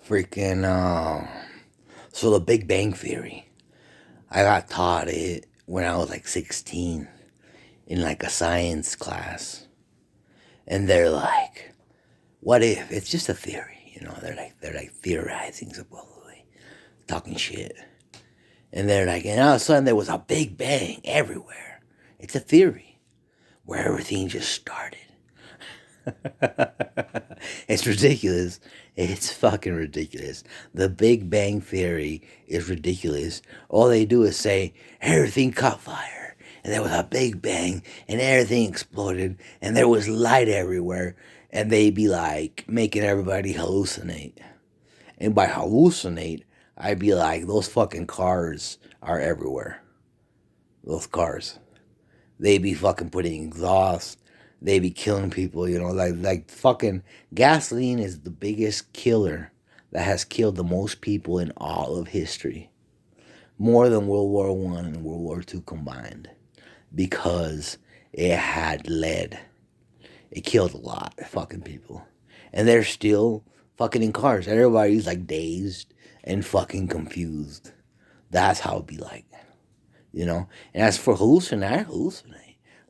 Freaking, so the Big Bang Theory. I got taught it when I was like 16 in like a science class. And they're like, what if it's just a theory? They're like theorizing supposedly, talking shit. And they're like, and all of a sudden there was a Big Bang everywhere. It's a theory where everything just started. It's ridiculous. It's fucking ridiculous. The Big Bang Theory is ridiculous. All they do is say everything caught fire, and there was a big bang, and everything exploded, and there was light everywhere, and they be like making everybody hallucinate. And by hallucinate, I'd be like, those fucking cars are everywhere. Those cars. They be fucking putting exhaust. They be killing people, like fucking gasoline is the biggest killer that has killed the most people in all of history. More than World War I and World War II combined. Because it had lead. It killed a lot of fucking people. And they're still fucking in cars. Everybody's like dazed and fucking confused. That's how it be like. And as for hallucinate, I hallucinate.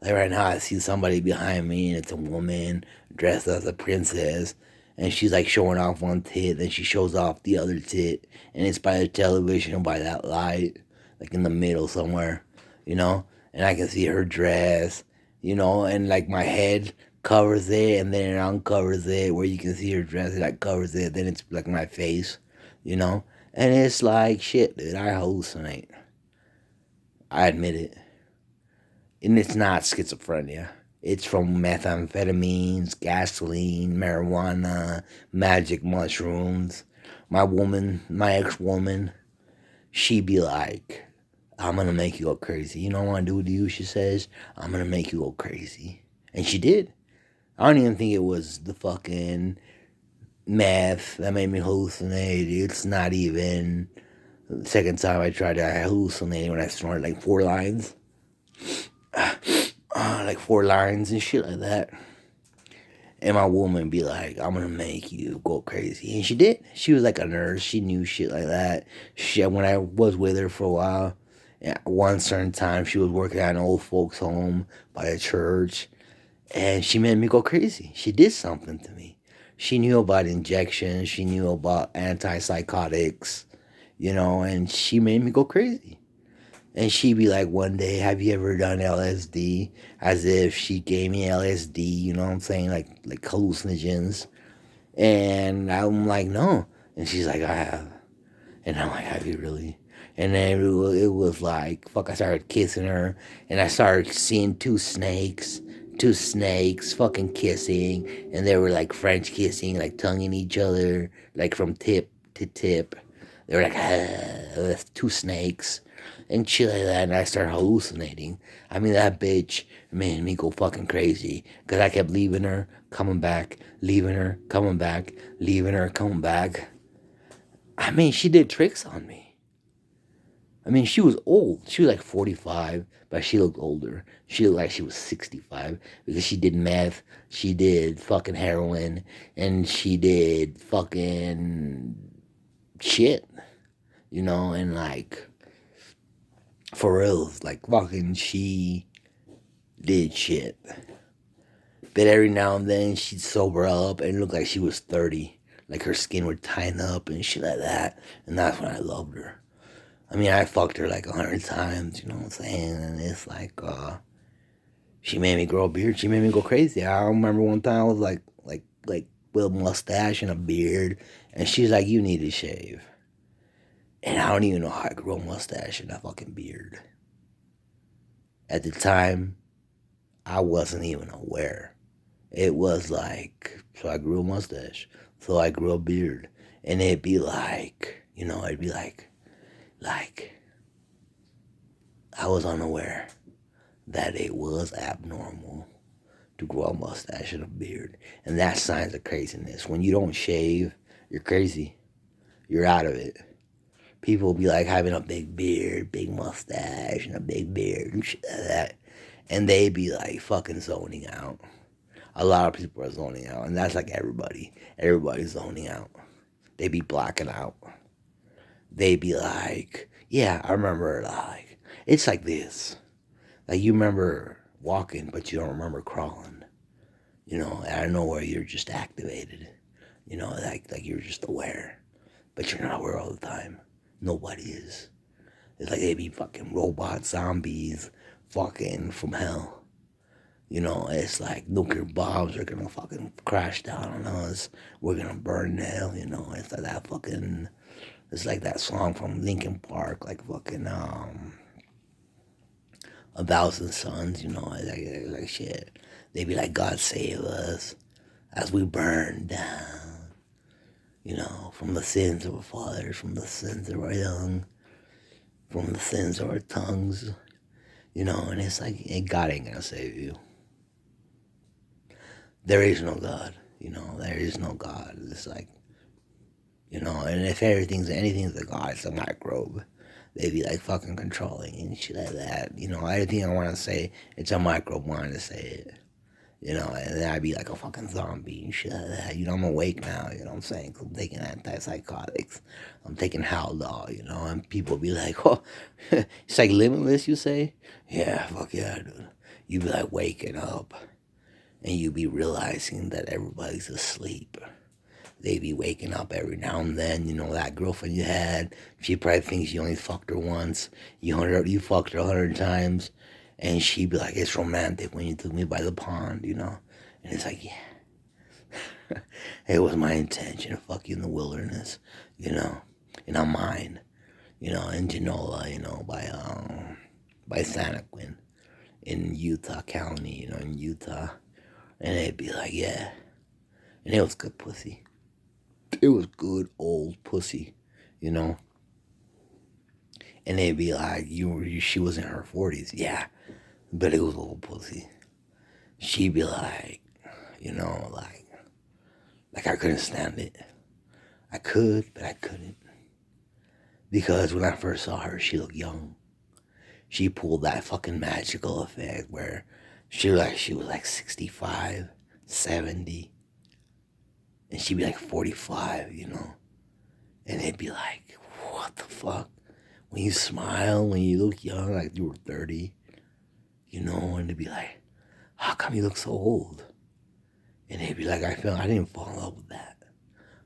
Like right now, I see somebody behind me, and it's a woman dressed as a princess, and she's like showing off one tit, then she shows off the other tit, and it's by the television, by that light, like in the middle somewhere, you know. And I can see her dress, and like my head covers it, and then it uncovers it, where you can see her dress, it like covers it, then it's like my face, you know. And it's like shit, dude. I hallucinate. I admit it. And it's not schizophrenia. It's from methamphetamines, gasoline, marijuana, magic mushrooms. My ex-woman, she be like, I'm gonna make you go crazy. You know what I wanna do to you? She says, I'm gonna make you go crazy. And she did. I don't even think it was the fucking meth that made me hallucinate. It's not even the second time I tried it, I hallucinated when I snorted like 4 lines. Like 4 lines and shit like that. And my woman be like, I'm gonna make you go crazy. And she did. She was like a nurse. She knew shit like that. When I was with her for a while, at one certain time, she was working at an old folks home by a church. And she made me go crazy. She did something to me. She knew about injections. She knew about antipsychotics, and she made me go crazy. And she'd be like, one day, have you ever done LSD? As if she gave me LSD, you know what I'm saying? Like hallucinogens. And I'm like, no. And she's like, I have. And I'm like, have you really? And then it was like, fuck, I started kissing her. And I started seeing two snakes fucking kissing. And they were like French kissing, like tonguing each other, like from tip to tip. They were like, with two snakes and shit like that. And I started hallucinating. I mean, that bitch made me go fucking crazy. Because I kept leaving her, coming back, leaving her, coming back, leaving her, coming back. I mean, she did tricks on me. I mean, she was old. She was like 45, but she looked older. She looked like she was 65 because she did meth, she did fucking heroin, and she did fucking shit, and like, for real, like fucking she did shit. But every now and then she'd sober up and look like she was 30. Like her skin would tighten up and shit like that. And that's when I loved her. I mean, I fucked her like 100 times, you know what I'm saying? And it's like, she made me grow a beard. She made me go crazy. I remember one time I was like with a mustache and a beard. And she's like, you need to shave. And I don't even know how I grew a mustache and a fucking beard. At the time, I wasn't even aware. It was like, so I grew a mustache. So I grew a beard. And it'd be like, it'd be like, I was unaware that it was abnormal to grow a mustache and a beard. And that's signs of craziness. When you don't shave, you're crazy. You're out of it. People will be like having a big beard, big mustache, and a big beard and shit like that. And they be like fucking zoning out. A lot of people are zoning out, and that's like everybody. Everybody's zoning out. They be blacking out. They be like, yeah, I remember, like, it's like this. Like, you remember walking, but you don't remember crawling. Out of nowhere, you're just activated. Like you're just aware. But you're not aware all the time. Nobody is. It's like they be fucking robot zombies fucking from hell. It's like nuclear bombs are gonna fucking crash down on us. We're gonna burn in hell, It's like that fucking. It's like that song from Linkin Park, like fucking A Thousand Suns, like shit. They be like, God save us as we burn down, from the sins of our fathers, from the sins of our young, from the sins of our tongues, and it's like, God ain't gonna save you. There is no God, there is no God. It's like, and if anything's a God, it's a microbe. They be like fucking controlling and shit like that. Everything I want to say, it's a microbe wanting to say it. And then I'd be like a fucking zombie and shit like that. I'm awake now, what I'm saying? 'Cause I'm taking antipsychotics. I'm taking Haldol, and people be like, oh, it's like limitless, you say? Yeah, fuck yeah, dude. You be like waking up and you be realizing that everybody's asleep. They be waking up every now and then. That girlfriend you had, she probably thinks you only fucked her once. You fucked her 100 times. And she'd be like, it's romantic when you took me by the pond, And it's like, yeah. It was my intention to fuck you in the wilderness, And I'm mine, in Genola, by Santaquin in Utah County, in Utah. And they'd be like, yeah. And it was good pussy. It was good old pussy, And they'd be like, she was in her 40s. Yeah, but it was old pussy. She'd be like, like I couldn't stand it. I could, but I couldn't. Because when I first saw her, she looked young. She pulled that fucking magical effect where she was like 65, 70. And she'd be like 45, And they'd be like, what the fuck? When you smile, when you look young, like you were 30, and they'd be like, how come you look so old? And they'd be like, I didn't fall in love with that.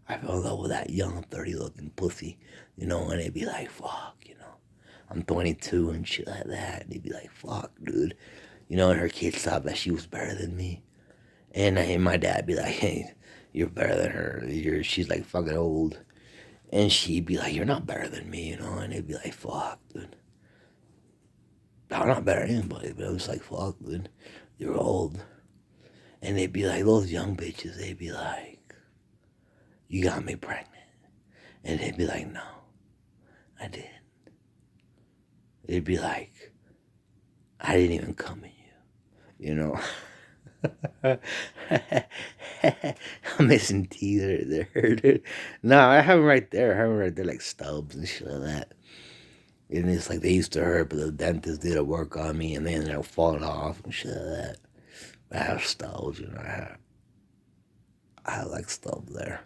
I fell in love with that young 30 looking pussy, and they'd be like, fuck, I'm 22 and shit like that. And they'd be like, fuck, dude. And her kids thought that she was better than me. And my dad be like, hey, you're better than her. She's like fucking old. And she'd be like, you're not better than me, And they'd be like, fuck, dude. I'm not better than anybody, but I was like, fuck, dude. You're old. And they'd be like, those young bitches, they'd be like, you got me pregnant. And they'd be like, no, I didn't. They'd be like, I didn't even come in you, I'm missing teeth there, dude. No, I have them right there. I have them right there like stubs and shit like that. And it's like they used to hurt, but the dentist did a work on me and they ended up falling off and shit like that. But I have stubs, I have like stubs there.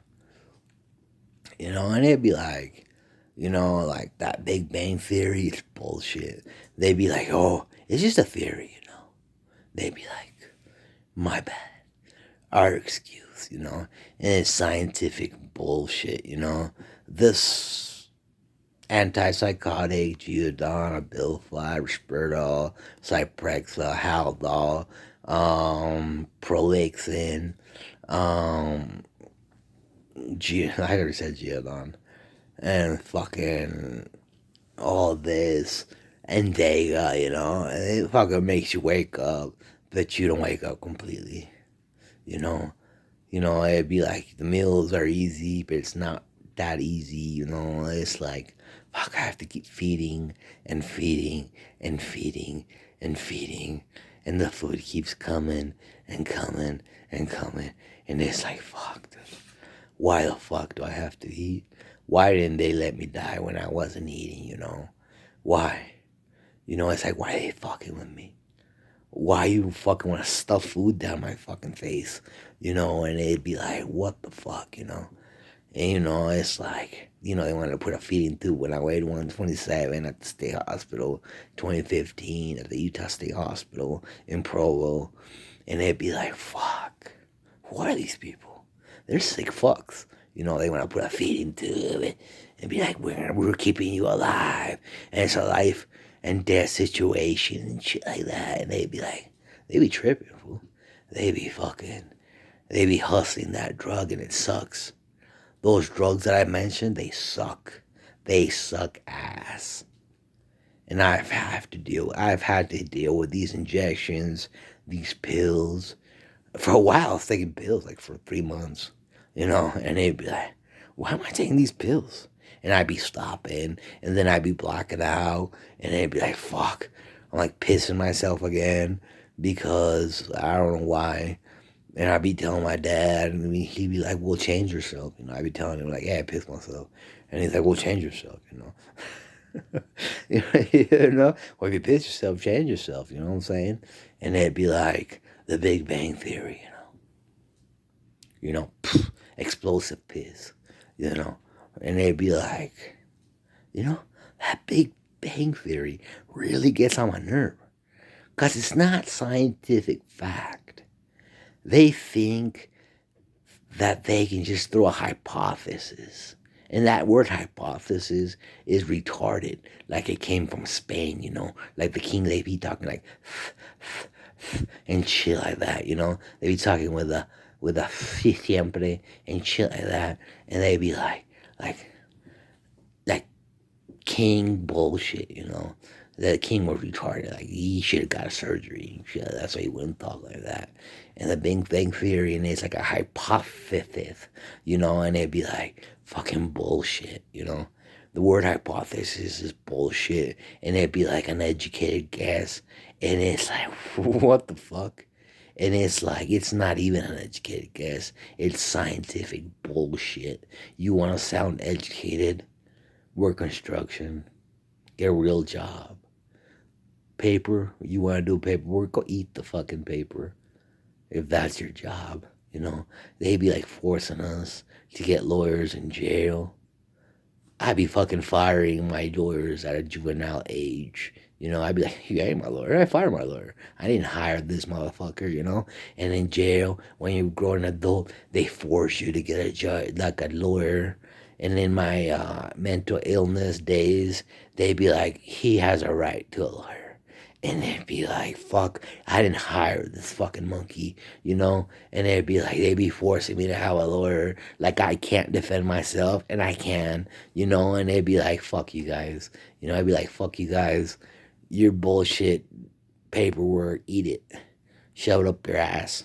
And it'd be like, like that Big Bang Theory, it's bullshit. They'd be like, oh, it's just a theory, They'd be like, my bad. Our excuse, And it's scientific bullshit, This antipsychotic, Geodon, Abilify, Risperdal, Cyprexa, Haldol, Prolixin, I already said Geodon, and fucking all this, and Dega, and it fucking makes you wake up, but you don't wake up completely, it'd be like the meals are easy, but it's not that easy, it's like, fuck, I have to keep feeding and feeding and feeding and feeding, and the food keeps coming and coming and coming, and it's like, fuck, dude, why the fuck do I have to eat? Why didn't they let me die when I wasn't eating, Why? It's like, why are they fucking with me? Why you fucking want to stuff food down my fucking face, And they'd be like, what the fuck, And, it's like, they wanted to put a feeding tube when I weighed 127 at the state hospital, 2015 at the Utah State Hospital in Provo. And they'd be like, fuck, what are these people? They're sick fucks. They want to put a feeding tube and be like, we're keeping you alive. And it's a life and death situation and shit like that. And they be tripping, fool. They be hustling that drug and it sucks. Those drugs that I mentioned, they suck. They suck ass. And I've had to deal with these injections, these pills. For a while, I was taking pills like for 3 months, and they'd be like, why am I taking these pills? And I'd be stopping, and then I'd be blacking out, and they'd be like, fuck. I'm like pissing myself again because I don't know why. And I'd be telling my dad, and he'd be like, well, change yourself. I'd be telling him, like, yeah, I pissed myself. And he's like, well, change yourself. Or if you piss yourself, change yourself, you know what I'm saying? And they'd be like, the Big Bang Theory, explosive piss, And they'd be like, that Big Bang Theory really gets on my nerve. Because it's not scientific fact. They think that they can just throw a hypothesis. And that word hypothesis is retarded. Like it came from Spain, Like the King, they be talking like and shit like that, They be talking with a siempre and shit like that. And they be like king bullshit, The king was retarded. Like he should have got a surgery. That's why he wouldn't talk like that. And the Big Bang Theory, and it's like a hypothesis, and they'd be like fucking bullshit, The word hypothesis is bullshit, and it'd be like an educated guess, and it's like what the fuck. And it's like, it's not even an educated guess. It's scientific bullshit. You want to sound educated? Work construction. Get a real job. Paper, you want to do paperwork? Go eat the fucking paper. If that's your job, They be like forcing us to get lawyers in jail. I'd be fucking firing my lawyers at a juvenile age. I'd be like, you ain't my lawyer. I fired my lawyer. I didn't hire this motherfucker, And in jail, when you grow an adult, they force you to get a judge, like a lawyer. And in my mental illness days, they'd be like, he has a right to a lawyer. And they'd be like, fuck, I didn't hire this fucking monkey, And they'd be forcing me to have a lawyer. Like I can't defend myself, and I can, And they'd be like, fuck you guys. I'd be like, fuck you guys. Your bullshit paperwork, eat it. Shove it up your ass,